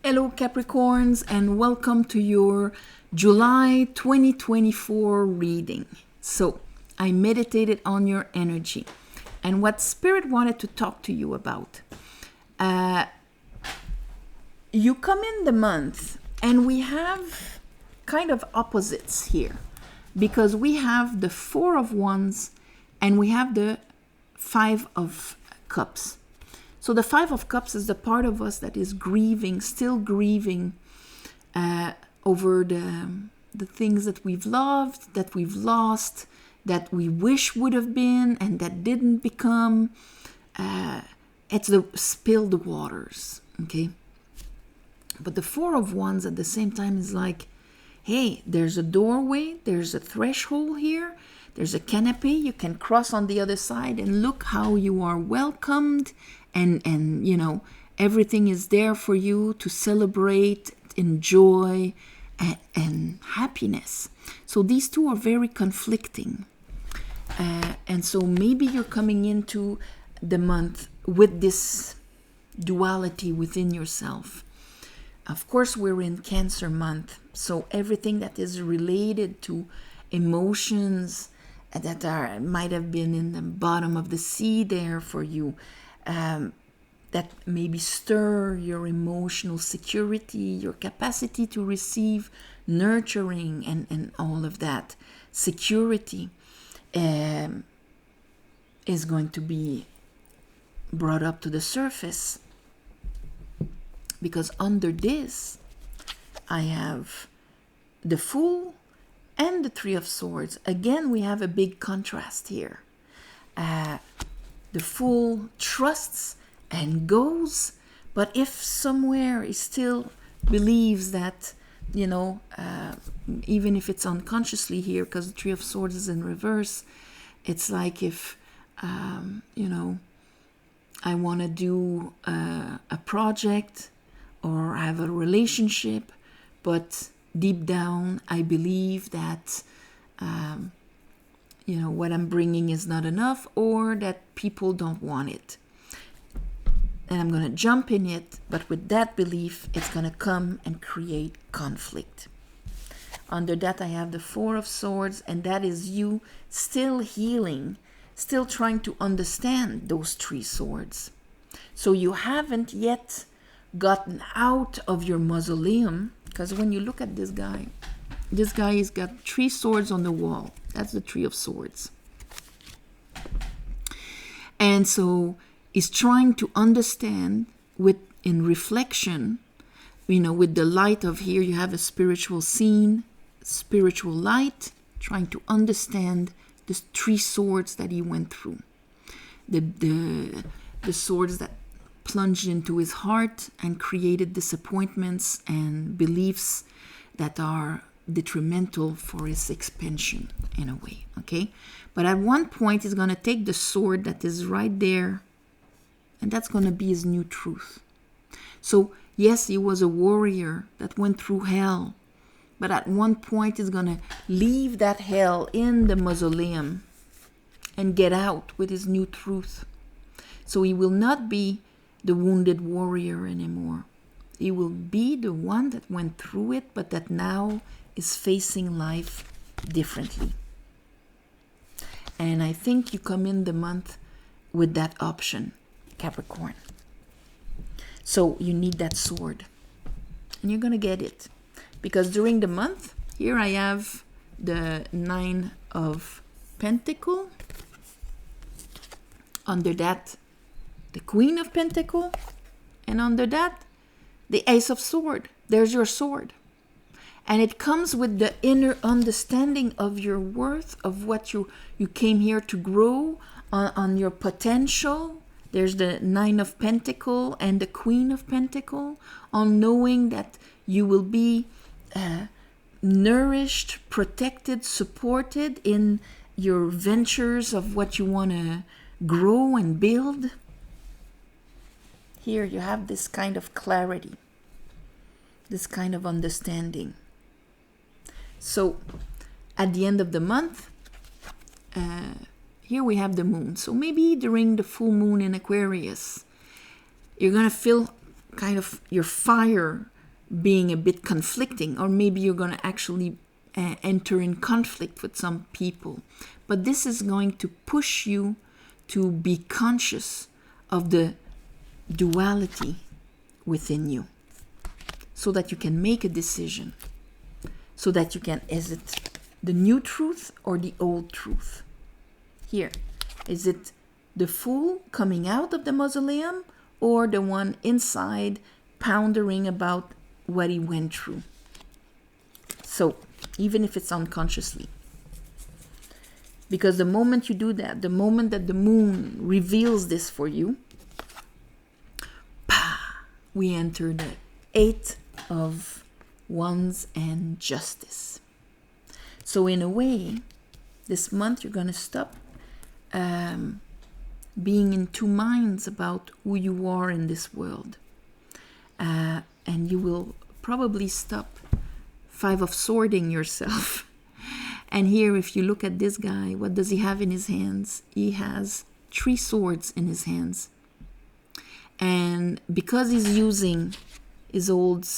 Hello Capricorns, and welcome to your July 2024 reading. So I meditated on your energy and what Spirit wanted to talk to you about. You come in the month and we have kind of opposites here, because we have the Four of Wands and we have the Five of Cups. So the Five of Cups is the part of us that is grieving, still grieving over the things that we've loved, that we've lost, that we wish would have been and that didn't become. It's the spilled waters, okay? But the Four of Wands at the same time is like, hey, there's a doorway, there's a threshold here, there's a canopy, you can cross on the other side and look how you are welcomed, and you know, everything is there for you to celebrate, enjoy, and happiness. So these two are very conflicting. And so maybe you're coming into the month with this duality within yourself. Of course, we're in Cancer month, so everything that is related to emotions that might have been in the bottom of the sea there for you, that maybe stir your emotional security, your capacity to receive nurturing and all of that. Security is going to be brought up to the surface. Because under this, I have the Fool and the Three of Swords. Again, we have a big contrast here. The Fool trusts and goes, but if somewhere he still believes that, you know, even if it's unconsciously here, because the Three of Swords is in reverse, it's like if, you know, I want to do a project or have a relationship, but deep down I believe that you know, what I'm bringing is not enough, or that people don't want it. And I'm going to jump in it, but with that belief, it's going to come and create conflict. Under that, I have the Four of Swords, and that is you still healing, still trying to understand those three swords. So you haven't yet gotten out of your mausoleum, because when you look at this guy has got three swords on the wall. That's the Three of Swords. And so he's trying to understand in reflection, you know, with the light of here, you have a spiritual scene, spiritual light, trying to understand the three swords that he went through. The swords that plunged into his heart and created disappointments and beliefs that are detrimental for his expansion in a way, okay? But at one point, he's going to take the sword that is right there, and that's going to be his new truth. So, yes, he was a warrior that went through hell, but at one point, he's going to leave that hell in the mausoleum and get out with his new truth. So he will not be the wounded warrior anymore. He will be the one that went through it, but that now is facing life differently. And I think you come in the month with that option, Capricorn. So you need that sword. And you're going to get it. Because during the month, here I have the Nine of Pentacles. Under that, the Queen of Pentacles, and under that, the Ace of Swords. There's your sword. And it comes with the inner understanding of your worth, of what you came here to grow, on your potential. There's the Nine of Pentacles and the Queen of Pentacles, on knowing that you will be nourished, protected, supported in your ventures of what you want to grow and build. Here you have this kind of clarity, this kind of understanding. So at the end of the month, here we have the moon. So maybe during the full moon in Aquarius, you're going to feel kind of your fire being a bit conflicting, or maybe you're going to actually enter in conflict with some people. But this is going to push you to be conscious of the duality within you, so that you can make a decision, so that you can, is it the new truth or the old truth? Here, is it the fool coming out of the mausoleum, or the one inside pondering about what he went through? So, even if it's unconsciously. Because the moment you do that, the moment that the moon reveals this for you, we enter the 8 of Wands and Justice. So in a way, this month you're going to stop being in two minds about who you are in this world. And you will probably stop 5 of Swording yourself. And here, if you look at this guy, what does he have in his hands? He has 3 swords in his hands. And because he's using his old,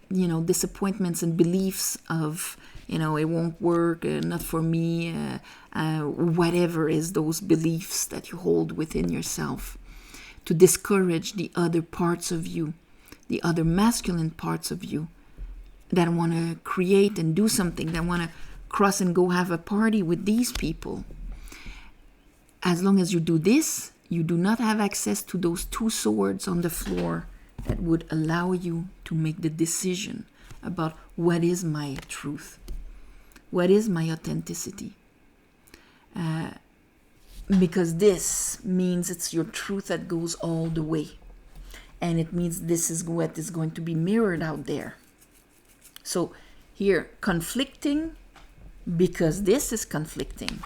disappointments and beliefs of, it won't work, not for me, whatever is those beliefs that you hold within yourself, to discourage the other parts of you, the other masculine parts of you that want to create and do something, that want to cross and go have a party with these people. As long as you do this, you do not have access to those 2 swords on the floor that would allow you to make the decision about what is my truth, what is my authenticity. Because this means it's your truth that goes all the way. And it means this is what is going to be mirrored out there. So here, conflicting, because this is conflicting.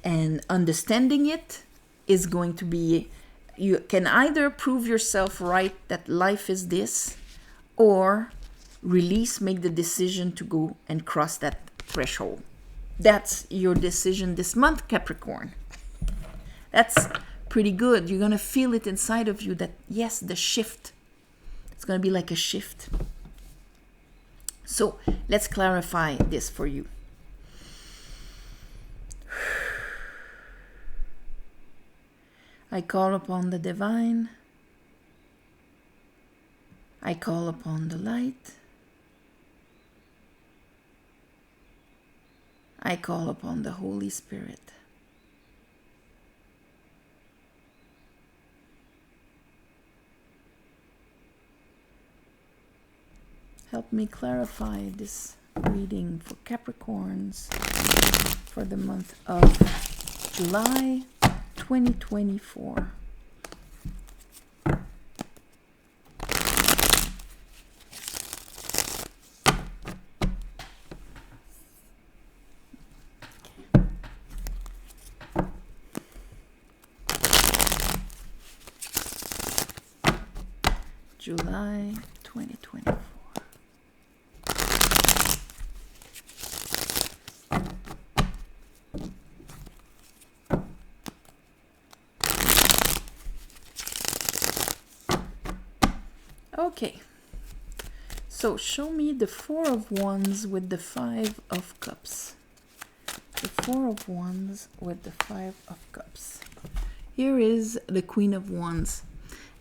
And understanding it is going to be, you can either prove yourself right that life is this, or release, make the decision to go and cross that threshold. That's your decision this month, Capricorn. That's pretty good. You're going to feel it inside of you that, yes, the shift. It's going to be like a shift. So let's clarify this for you. I call upon the divine. I call upon the light. I call upon the Holy Spirit. Help me clarify this reading for Capricorns for the month of July 2024. July 2024. Okay, so show me the 4 of Wands with the 5 of Cups. The 4 of Wands with the 5 of Cups. Here is the Queen of Wands,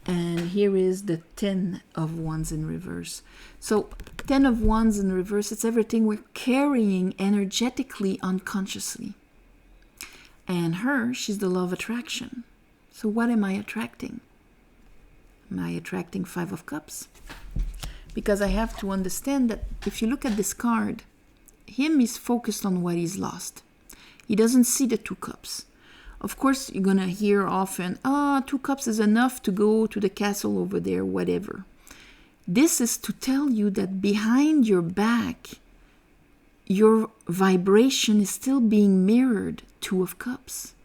and here is the 10 of Wands in reverse. So 10 of Wands in reverse, it's everything we're carrying energetically, unconsciously. And her, she's the law of attraction. So what am I attracting? Am I attracting 5 of Cups? Because I have to understand that if you look at this card, him is focused on what he's lost. He doesn't see the 2 cups. Of course, you're going to hear often, 2 cups is enough to go to the castle over there, whatever. This is to tell you that behind your back, your vibration is still being mirrored 2 of Cups.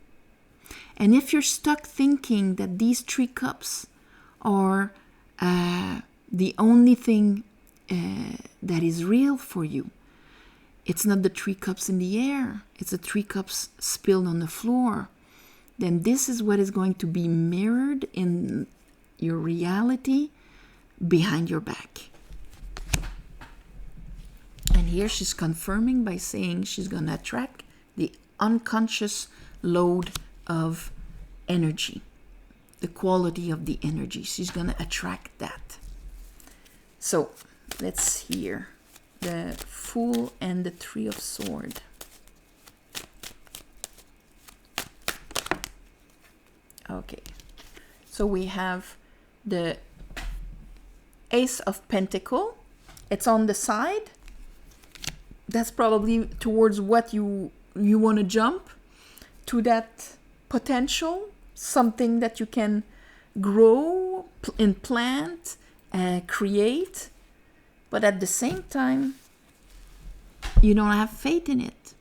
And if you're stuck thinking that these 3 cups are the only thing that is real for you, it's not the 3 cups in the air, it's the 3 cups spilled on the floor, then this is what is going to be mirrored in your reality behind your back. And here she's confirming by saying she's going to attract the unconscious load of energy, the quality of the energy. She's going to attract that. So let's hear the Fool and the Three of Swords. Okay, so we have the Ace of Pentacle. It's on the side. That's probably towards what you want to jump to, that potential, something that you can grow, implant, create, but at the same time, you don't have faith in it.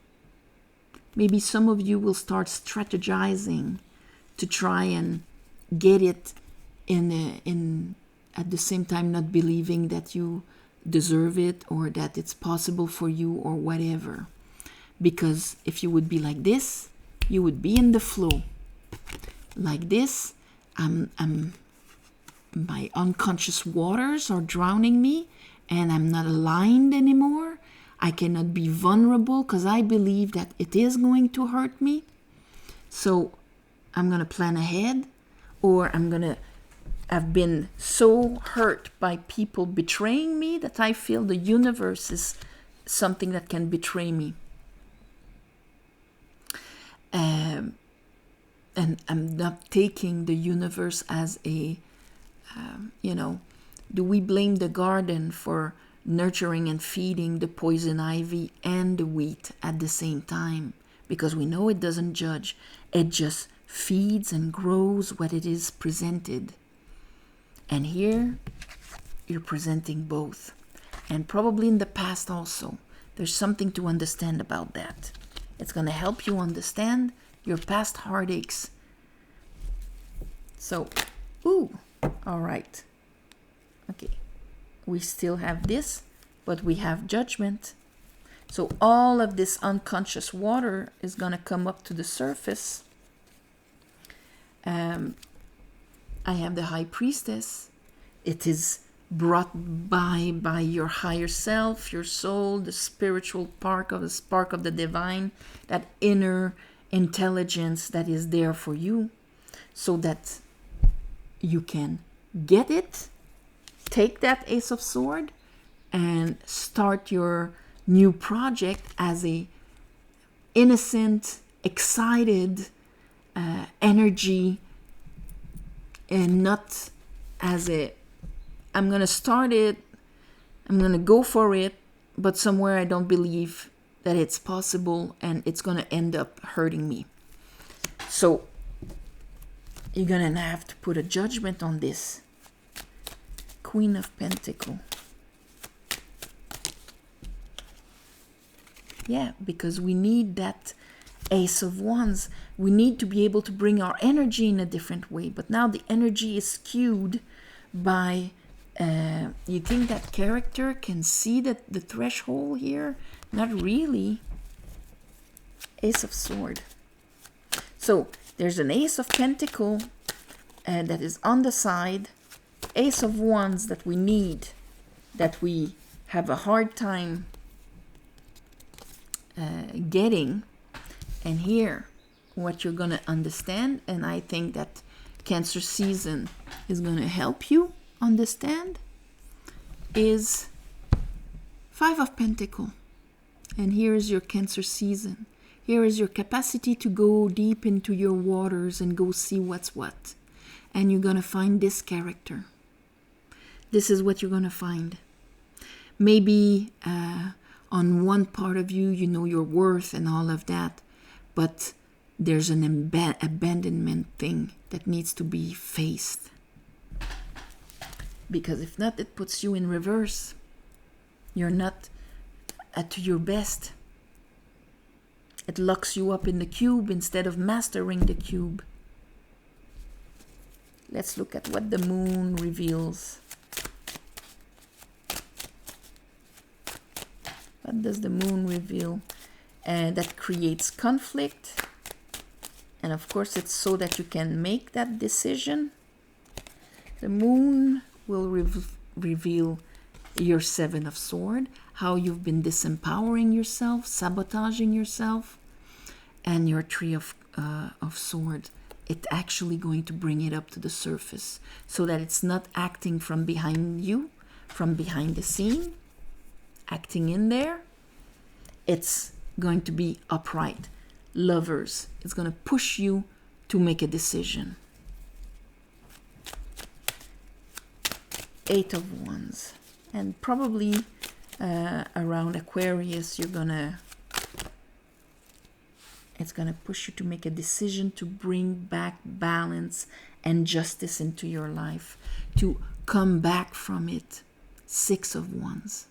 Maybe some of you will start strategizing to try and get it in at the same time not believing that you deserve it or that it's possible for you or whatever. Because if you would be like this, you would be in the flow. Like this, my unconscious waters are drowning me and I'm not aligned anymore. I cannot be vulnerable because I believe that it is going to hurt me. So I'm going to plan ahead, or I'm going to have been so hurt by people betraying me that I feel the universe is something that can betray me. And I'm not taking the universe as a, do we blame the garden for nurturing and feeding the poison ivy and the wheat at the same time? Because we know it doesn't judge. It just feeds and grows what it is presented. And here, you're presenting both. And probably in the past also. There's something to understand about that. It's going to help you understand your past heartaches. So, all right. Okay. We still have this, but we have Judgment. So all of this unconscious water is going to come up to the surface. I have the High Priestess. It is brought by your higher self, your soul, the spiritual spark of the divine, that inner intelligence that is there for you, so that you can get it, take that Ace of Swords, and start your new project as a innocent, excited energy, and not as a, I'm going to start it, I'm going to go for it, but somewhere I don't believe that it's possible and it's going to end up hurting me. So you're going to have to put a judgment on this. Queen of Pentacles. Yeah, because we need that Ace of Wands. We need to be able to bring our energy in a different way. But now the energy is skewed by, you think that character can see the threshold here? Not really. Ace of Swords. So there's an Ace of Pentacles that is on the side. Ace of Wands that we need, that we have a hard time getting. And here, what you're going to understand, and I think that Cancer season is going to help you understand, is Five of Pentacles. And here is your Cancer season. Here is your capacity to go deep into your waters and go see what's what. And you're going to find this character. This is what you're going to find. Maybe on one part of you, you know your worth and all of that. But there's an abandonment thing that needs to be faced. Because if not, it puts you in reverse. You're not at your best. It locks you up in the cube instead of mastering the cube. Let's look at what the moon reveals. What does the moon reveal? That creates conflict. And of course, it's so that you can make that decision. The moon will reveal your Seven of Swords, how you've been disempowering yourself, sabotaging yourself, and your Three of Swords. It's actually going to bring it up to the surface so that it's not acting from behind you, from behind the scene, acting in there. It's going to be upright. Lovers, it's going to push you to make a decision. Eight of Wands. And probably around Aquarius, it's going to push you to make a decision to bring back balance and justice into your life, to come back from it. Six of Wands.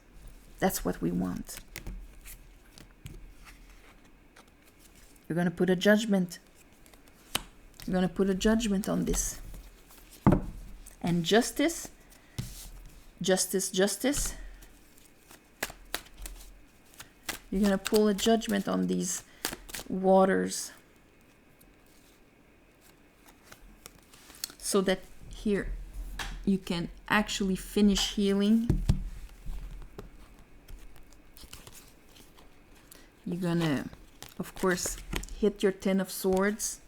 That's what we want. You're going to put a judgment. You're going to put a judgment on this. And justice, justice, justice. You're going to pull a judgment on these waters. So that here you can actually finish healing. You're going to, of course, hit your Ten of Swords.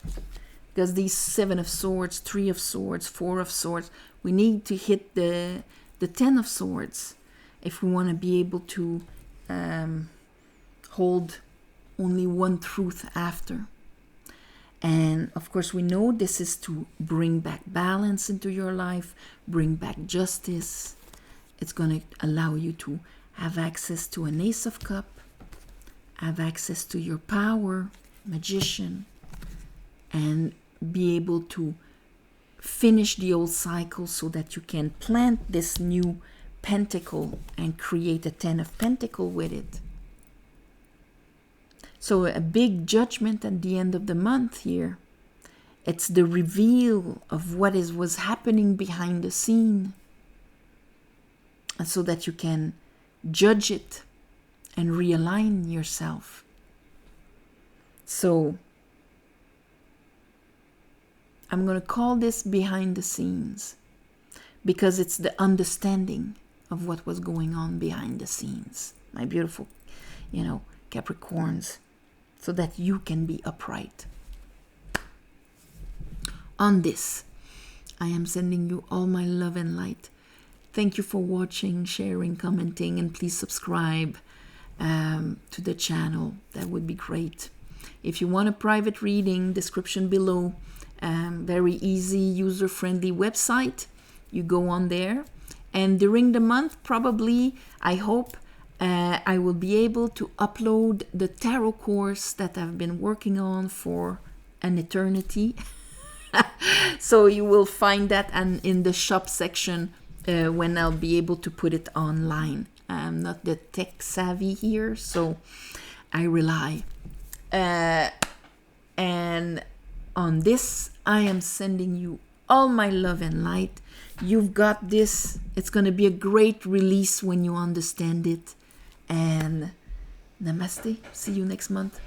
Because these Seven of Swords, Three of Swords, Four of Swords, we need to hit the Ten of Swords if we want to be able to hold only one truth after. And of course, we know this is to bring back balance into your life, bring back justice. It's going to allow you to have access to an Ace of Cups, have access to your power, Magician, and be able to finish the old cycle so that you can plant this new pentacle and create a Ten of Pentacles with it. So a big judgment at the end of the month here. It's the reveal of what was happening behind the scene. And so that you can judge it and realign yourself. So I'm going to call this behind the scenes because it's the understanding of what was going on behind the scenes. My beautiful, Capricorns. So that you can be upright. On this, I am sending you all my love and light. Thank you for watching, sharing, commenting, and please subscribe to the channel. That would be great. If you want a private reading, description below. Very easy, user-friendly website. You go on there. And during the month, probably, I hope, I will be able to upload the tarot course that I've been working on for an eternity. So you will find that in the shop section when I'll be able to put it online. I'm not the tech savvy here, so I rely. And on this, I am sending you all my love and light. You've got this. It's going to be a great release when you understand it. And namaste. See you next month.